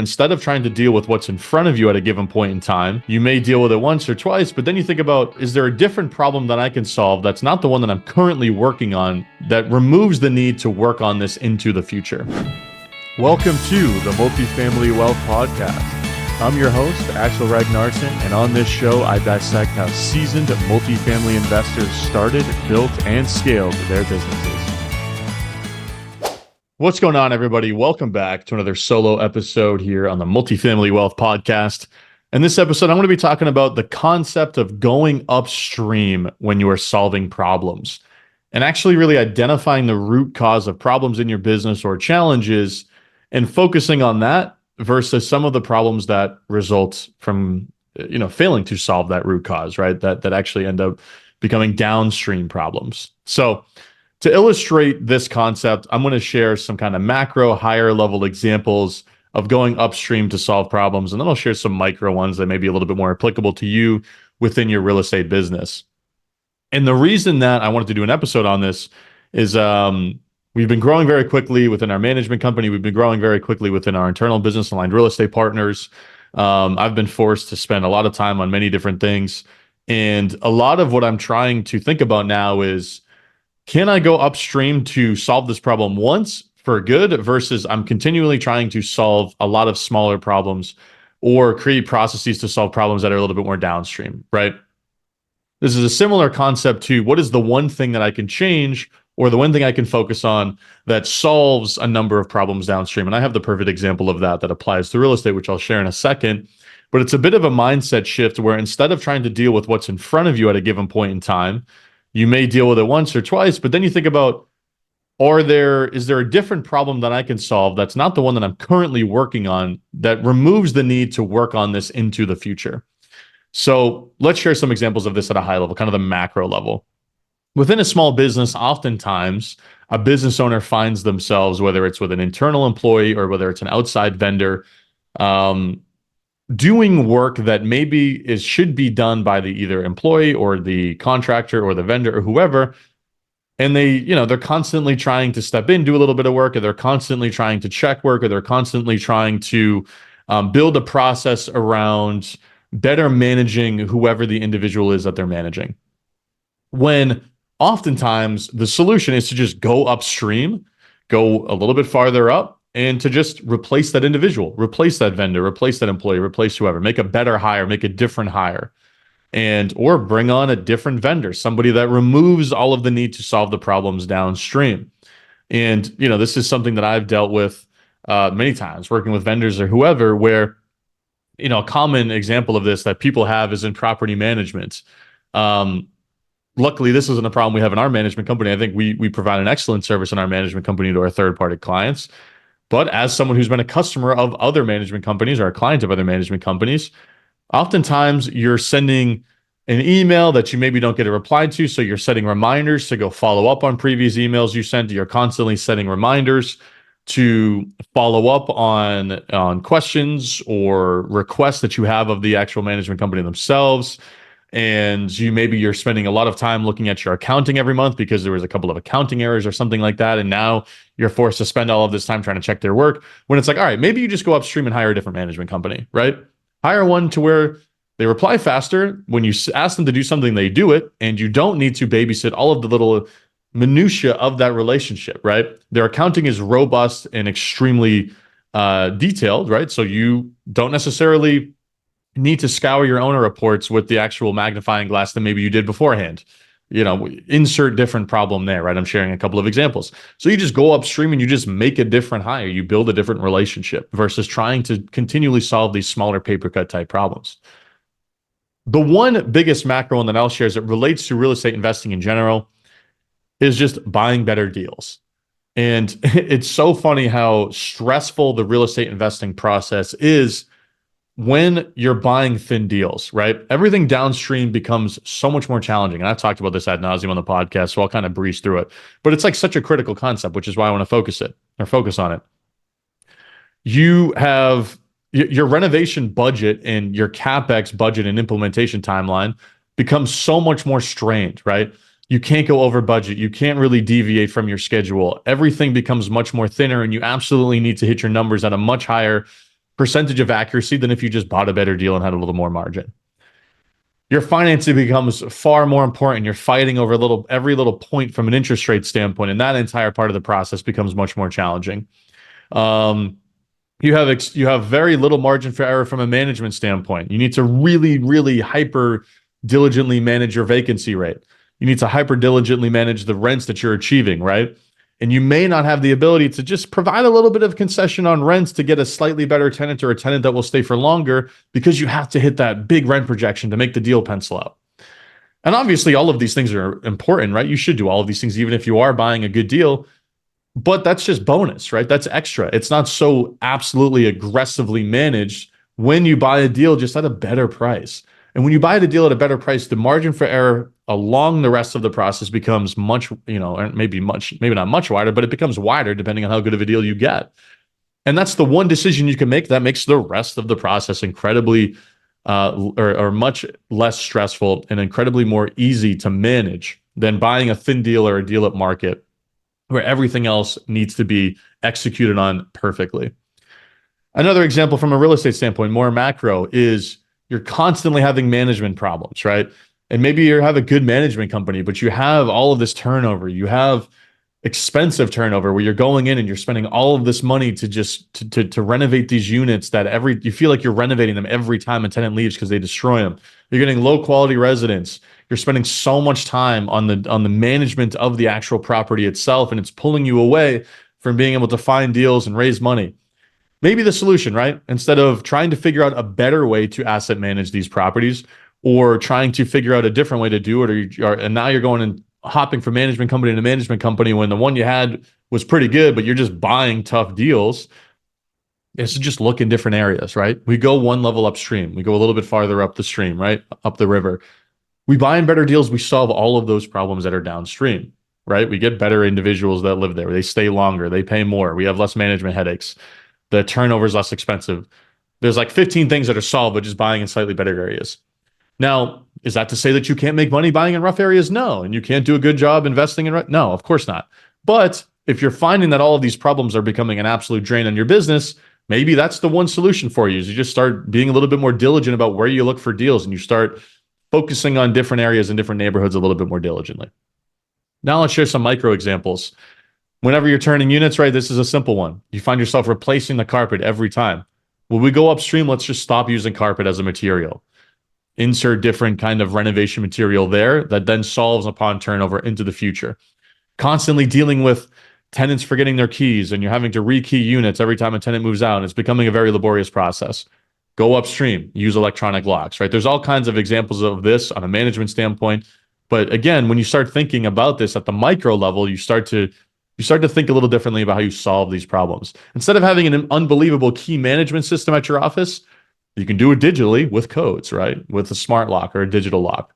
Instead of trying to deal with what's in front of you at a given point in time, you may deal with it once or twice, but then you think about, is there a different problem that I can solve that's not the one that I'm currently working on that removes the need to work on this into the future? Welcome to the Multifamily Wealth Podcast. I'm your host, Axel Ragnarsson, and on this show, I dissect how seasoned multifamily investors started, built, and scaled their businesses. What's going on, everybody? Welcome back to another solo episode here on the Multifamily Wealth Podcast. In this episode, I'm going to be talking about the concept of going upstream when you are solving problems and actually really identifying the root cause of problems in your business or challenges and focusing on that versus some of the problems that result from, failing to solve that root cause, right? That actually end up becoming downstream problems. So to illustrate this concept, I'm going to share some kind of macro, higher level examples of going upstream to solve problems. And then I'll share some micro ones that may be a little bit more applicable to you within your real estate business. And the reason that I wanted to do an episode on this is we've been growing very quickly within our management company. We've been growing very quickly within our internal business aligned real estate partners. I've been forced to spend a lot of time on many different things. And a lot of what I'm trying to think about now is, can I go upstream to solve this problem once for good versus I'm continually trying to solve a lot of smaller problems or create processes to solve problems that are a little bit more downstream, right? This is a similar concept to what is the one thing that I can change or the one thing I can focus on that solves a number of problems downstream. And I have the perfect example of that applies to real estate, which I'll share in a second. But it's a bit of a mindset shift where instead of trying to deal with what's in front of you at a given point in time, you may deal with it once or twice, but then you think about, is there a different problem that I can solve that's not the one that I'm currently working on that removes the need to work on this into the future? So let's share some examples of this at a high level, kind of the macro level. Within a small business, oftentimes a business owner finds themselves, whether it's with an internal employee or whether it's an outside vendor, doing work that maybe should be done by the either employee or the contractor or the vendor or whoever. And they're constantly trying to step in, do a little bit of work, or they're constantly trying to check work, or they're constantly trying to build a process around better managing whoever the individual is that they're managing. When oftentimes the solution is to just go upstream, go a little bit farther up, and to just replace that individual, replace that vendor, replace that employee, replace whoever, make a better hire, make a different hire, or bring on a different vendor, somebody that removes all of the need to solve the problems downstream. And, this is something that I've dealt with many times working with vendors or whoever, where, a common example of this that people have is in property management. Luckily, this isn't a problem we have in our management company. I think we provide an excellent service in our management company to our third-party clients. But as someone who's been a customer of other management companies or a client of other management companies, oftentimes you're sending an email that you maybe don't get a reply to. So you're setting reminders to go follow up on previous emails you sent. You're constantly setting reminders to follow up on questions or requests that you have of the actual management company themselves. And you're spending a lot of time looking at your accounting every month because there was a couple of accounting errors or something like that. And now you're forced to spend all of this time trying to check their work, when it's like, all right, maybe you just go upstream and hire a different management company, right? Hire one to where they reply faster. When you ask them to do something, they do it, and you don't need to babysit all of the little minutia of that relationship, right? Their accounting is robust and extremely detailed, right? So you don't necessarily need to scour your owner reports with the actual magnifying glass that maybe you did beforehand. Insert different problem there, right? I'm sharing a couple of examples. So you just go upstream and you just make a different hire. You build a different relationship versus trying to continually solve these smaller paper cut type problems. The one biggest macro one that I'll share as it relates to real estate investing in general is just buying better deals. And it's so funny how stressful the real estate investing process is when you're buying thin deals, right? Everything downstream becomes so much more challenging. And I've talked about this ad nauseum on the podcast, so I'll kind of breeze through it. But it's like such a critical concept, which is why I want to focus on it. You have your renovation budget and your CapEx budget and implementation timeline becomes so much more strained, right? You can't go over budget. You can't really deviate from your schedule. Everything becomes much more thinner, and you absolutely need to hit your numbers at a much higher percentage of accuracy than if you just bought a better deal and had a little more margin. Your financing becomes far more important. You're fighting over every little point from an interest rate standpoint, and that entire part of the process becomes much more challenging. You have very little margin for error from a management standpoint. You need to really, really hyper diligently manage your vacancy rate. You need to hyper diligently manage the rents that you're achieving, right? And you may not have the ability to just provide a little bit of concession on rents to get a slightly better tenant or a tenant that will stay for longer, because you have to hit that big rent projection to make the deal pencil out. And obviously, all of these things are important, right? You should do all of these things, even if you are buying a good deal. But that's just bonus, right? That's extra. It's not so absolutely aggressively managed when you buy a deal just at a better price. And when you buy the deal at a better price, the margin for error along the rest of the process becomes much, maybe not much wider, but it becomes wider depending on how good of a deal you get. And that's the one decision you can make that makes the rest of the process incredibly or much less stressful and incredibly more easy to manage than buying a thin deal or a deal at market, where everything else needs to be executed on perfectly. Another example from a real estate standpoint, more macro, is you're constantly having management problems, right? And maybe you have a good management company, but you have all of this turnover. You have expensive turnover where you're going in and you're spending all of this money to renovate these units that you feel like you're renovating them every time a tenant leaves because they destroy them. You're getting low quality residents. You're spending so much time on the management of the actual property itself, and it's pulling you away from being able to find deals and raise money. Maybe the solution, right? Instead of trying to figure out a better way to asset manage these properties, or trying to figure out a different way to do it, and now you're going and hopping from management company to management company when the one you had was pretty good, but you're just buying tough deals. It's just look in different areas, right? We go one level upstream. We go a little bit farther up the stream, right? Up the river. We buy in better deals. We solve all of those problems that are downstream, right? We get better individuals that live there. They stay longer. They pay more. We have less management headaches. The turnover is less expensive. There's like 15 things that are solved by just buying in slightly better areas. Now, is that to say that you can't make money buying in rough areas? No. And you can't do a good job investing in no, of course not. But if you're finding that all of these problems are becoming an absolute drain on your business, maybe that's the one solution for you, is you just start being a little bit more diligent about where you look for deals, and you start focusing on different areas and different neighborhoods a little bit more diligently. Now let's share some micro examples. Whenever you're turning units, right, this is a simple one. You find yourself replacing the carpet every time. When we go upstream, let's just stop using carpet as a material. Insert different kind of renovation material there that then solves upon turnover into the future. Constantly dealing with tenants forgetting their keys, and you're having to rekey units every time a tenant moves out, and it's becoming a very laborious process. Go upstream, use electronic locks, right? There's all kinds of examples of this on a management standpoint. But again, when you start thinking about this at the micro level, you start to think a little differently about how you solve these problems. Instead of having an unbelievable key management system at your office, you can do it digitally with codes, right? With a smart lock or a digital lock.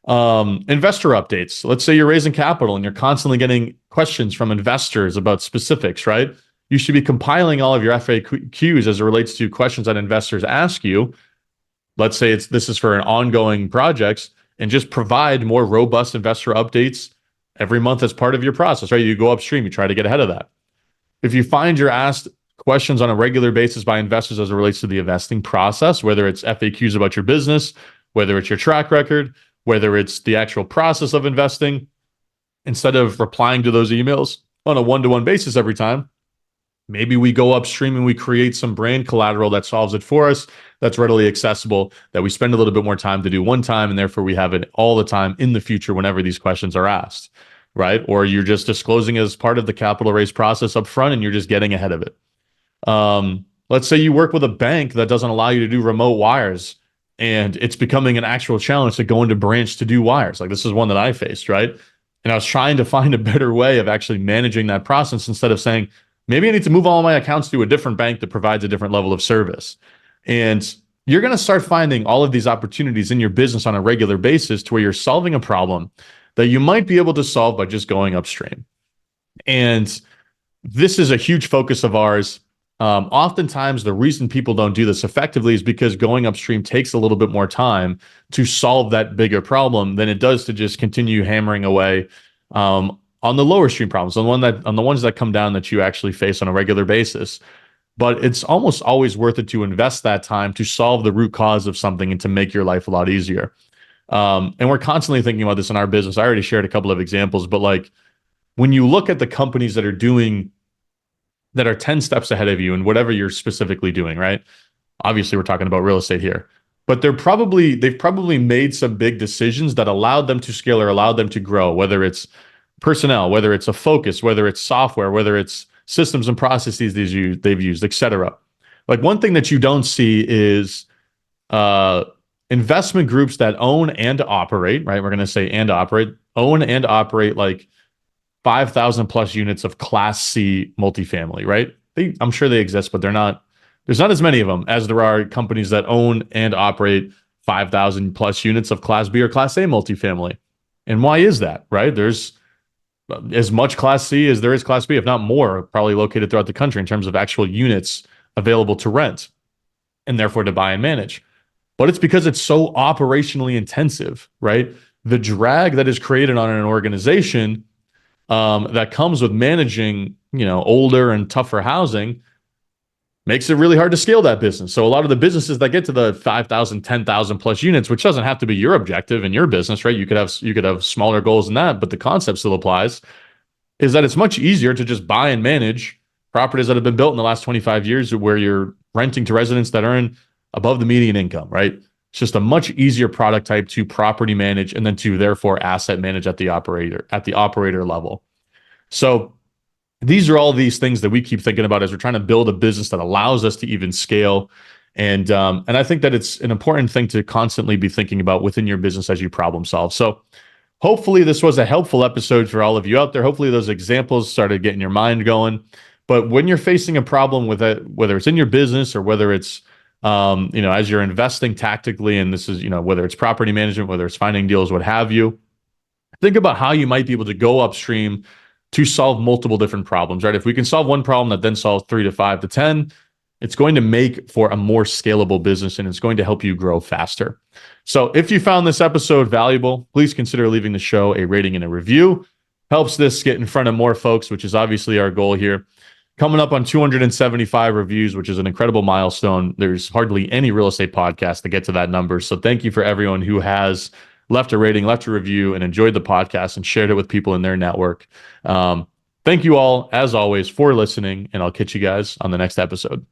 Investor updates. Let's say you're raising capital and you're constantly getting questions from investors about specifics, right? You should be compiling all of your FAQs as it relates to questions that investors ask you. Let's say this is for an ongoing projects, and just provide more robust investor updates every month as part of your process, right? You go upstream, you try to get ahead of that. If you find you're asked questions on a regular basis by investors as it relates to the investing process, whether it's FAQs about your business, whether it's your track record, whether it's the actual process of investing, instead of replying to those emails on a one-to-one basis every time, maybe we go upstream and we create some brand collateral that solves it for us, that's readily accessible, that we spend a little bit more time to do one time, and therefore we have it all the time in the future whenever these questions are asked, right? Or you're just disclosing as part of the capital raise process up front, and you're just getting ahead of it. Let's say you work with a bank that doesn't allow you to do remote wires, and it's becoming an actual challenge to go into branch to do wires. Like, this is one that I faced, right? And I was trying to find a better way of actually managing that process, instead of saying, maybe I need to move all my accounts to a different bank that provides a different level of service. And you're going to start finding all of these opportunities in your business on a regular basis to where you're solving a problem that you might be able to solve by just going upstream. And this is a huge focus of ours. Oftentimes, the reason people don't do this effectively is because going upstream takes a little bit more time to solve that bigger problem than it does to just continue hammering away on the lower stream problems, on the ones that come down that you actually face on a regular basis. but it's almost always worth it to invest that time to solve the root cause of something and to make your life a lot easier. And we're constantly thinking about this in our business. I already shared a couple of examples, but like when you look at the companies that are 10 steps ahead of you and whatever you're specifically doing, right? Obviously, we're talking about real estate here, but they've probably made some big decisions that allowed them to scale or allowed them to grow, whether it's personnel, whether it's a focus, whether it's software, whether it's systems and processes they've used, et cetera. Like one thing that you don't see is investment groups that own and operate, right? We're going to say and operate, own and operate like 5,000 plus units of Class C multifamily, right? I'm sure they exist, but there's not as many of them as there are companies that own and operate 5,000 plus units of Class B or Class A multifamily. And why is that, right? There's as much Class C as there is Class B, if not more, probably located throughout the country in terms of actual units available to rent and therefore to buy and manage. But it's because it's so operationally intensive, right? The drag that is created on an organization that comes with managing, older and tougher housing makes it really hard to scale that business. So a lot of the businesses that get to the 5,000, 10,000 plus units, which doesn't have to be your objective in your business, right? You could have smaller goals than that, but the concept still applies, is that it's much easier to just buy and manage properties that have been built in the last 25 years where you're renting to residents that earn above the median income, right? It's just a much easier product type to property manage and then to therefore asset manage at the operator level. So these are all these things that we keep thinking about as we're trying to build a business that allows us to even scale. And I think that it's an important thing to constantly be thinking about within your business as you problem solve. So hopefully this was a helpful episode for all of you out there. Hopefully those examples started getting your mind going. But when you're facing a problem with it, whether it's in your business or whether it's as you're investing tactically, and this is, whether it's property management, whether it's finding deals, what have you, think about how you might be able to go upstream to solve multiple different problems, right? If we can solve one problem that then solves 3 to 5 to 10, it's going to make for a more scalable business and it's going to help you grow faster. So if you found this episode valuable, please consider leaving the show a rating and a review. Helps this get in front of more folks, which is obviously our goal here. Coming up on 275 reviews, which is an incredible milestone. There's hardly any real estate podcast to get to that number. So thank you for everyone who has left a rating, left a review, and enjoyed the podcast and shared it with people in their network. Thank you all, as always, for listening, and I'll catch you guys on the next episode.